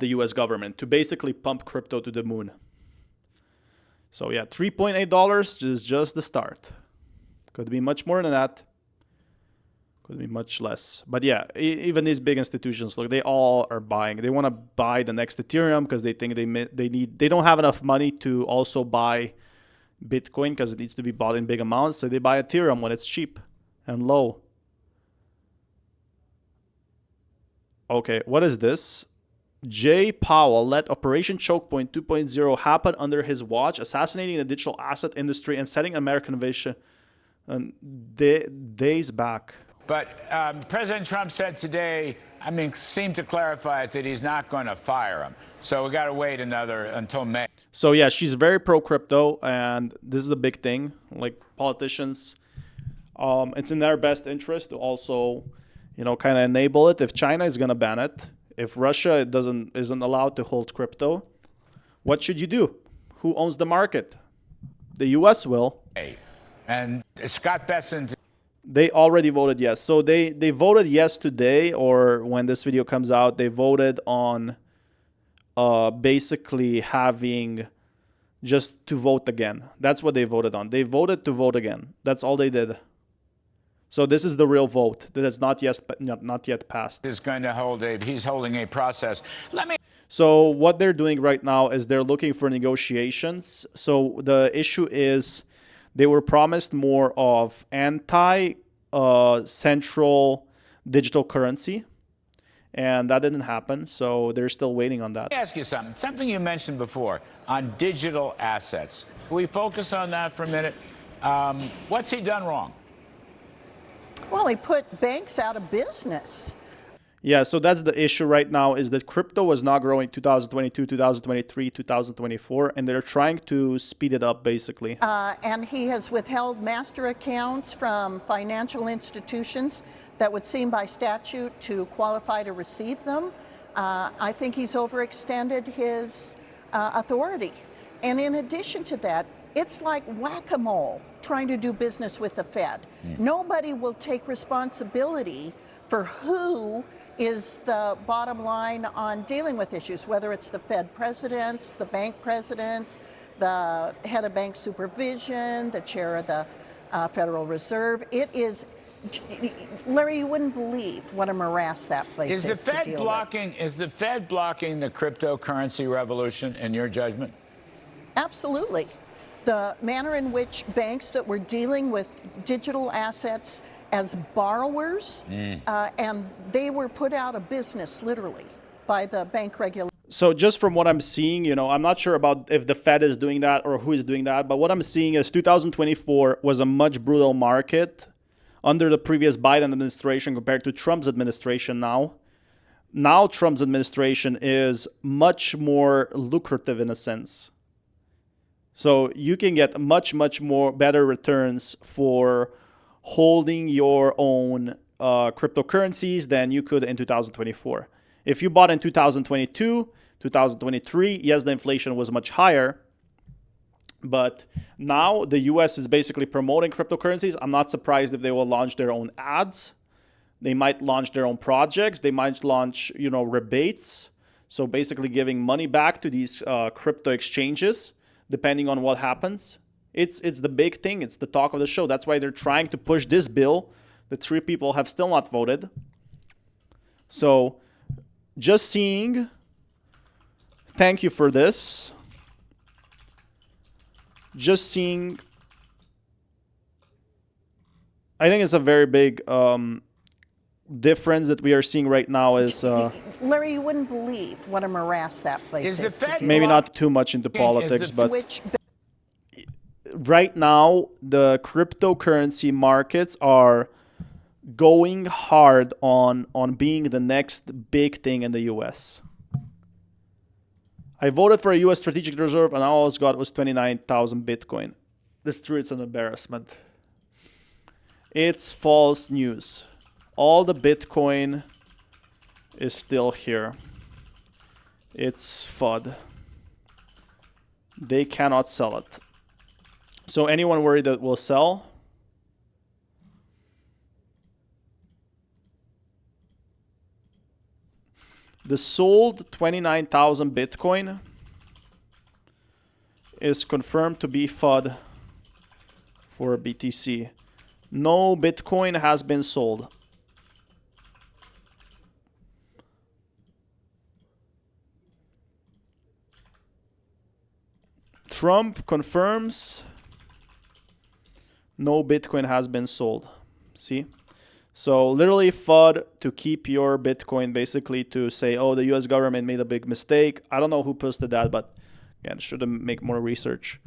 the US government to basically pump crypto to the moon. So yeah, $3.8 is just the start. Could be much more than that. Could be much less. But yeah, even these big institutions, look, they all are buying. They want to buy the next Ethereum because they think they don't have enough money to also buy Bitcoin because it needs to be bought in big amounts. So they buy Ethereum when it's cheap and low. Okay, what is this? Jay Powell let Operation Chokepoint 2.0 happen under his watch, assassinating the digital asset industry and setting American vision days back. But President Trump said today, seemed to clarify that he's not going to fire him. So we got to wait until May. So yeah, she's very pro-crypto, and this is a big thing. Like politicians, it's in their best interest to also, kind of enable it. If China is going to ban it, if Russia isn't allowed to hold crypto, what should you do? Who owns the market? The U.S. will. And Scott Bessent. They already voted yes. So they voted yes today, or when this video comes out, they voted on basically having just to vote again. That's what they voted on. They voted to vote again. That's all they did. So this is the real vote that is not yet passed. He's holding a process. So what they're doing right now is they're looking for negotiations. So the issue is they were promised more of central digital currency, and that didn't happen. So they're still waiting on that. Let me ask you something you mentioned before on digital assets. Can we focus on that for a minute? What's he done wrong? Well, he put banks out of business. Yeah, so that's the issue right now, is that crypto was not growing 2022, 2023, 2024, and they're trying to speed it up, basically. And he has withheld master accounts from financial institutions that would seem by statute to qualify to receive them. I think he's overextended his authority. And in addition to that, it's like whack-a-mole trying to do business with the Fed. Nobody will take responsibility for who is the bottom line on dealing with issues, whether it's the Fed presidents, the bank presidents, the head of bank supervision, the chair of the Federal Reserve. It is, Larry, you wouldn't believe what a morass that place is to deal with. Is the Fed blocking the cryptocurrency revolution, in your judgment? Absolutely. The manner in which banks that were dealing with digital assets as borrowers, and they were put out of business, literally, by the bank regulator. So just from what I'm seeing, I'm not sure about if the Fed is doing that or who is doing that, but what I'm seeing is 2024 was a much brutal market under the previous Biden administration compared to Trump's administration now. Now Trump's administration is much more lucrative in a sense. So you can get much more better returns for holding your own cryptocurrencies than you could in 2024. If you bought in 2022, 2023, yes, the inflation was much higher. But now the US is basically promoting cryptocurrencies. I'm not surprised if they will launch their own ads. They might launch their own projects. They might launch, rebates. So basically giving money back to these crypto exchanges, depending on what happens. It's the big thing. It's the talk of the show. That's why they're trying to push this bill. The 3 people have still not voted. So just seeing, thank you for this. Just seeing, I think it's a very big difference that we are seeing right now is... Larry, you wouldn't believe what a morass that place is to do. Maybe not too much into politics, but right now the cryptocurrency markets are going hard on being the next big thing in the US. I voted for a US strategic reserve and all I got was 29,000 Bitcoin. This true, it's an embarrassment. It's false news. All the Bitcoin is still here. It's FUD. They cannot sell it. So anyone worried that it will sell? The sold 29,000 Bitcoin is confirmed to be FUD for BTC. No Bitcoin has been sold. Trump confirms no Bitcoin has been sold. See? So literally FUD to keep your Bitcoin, basically to say, oh, the US government made a big mistake. I don't know who posted that, but again, should make more research.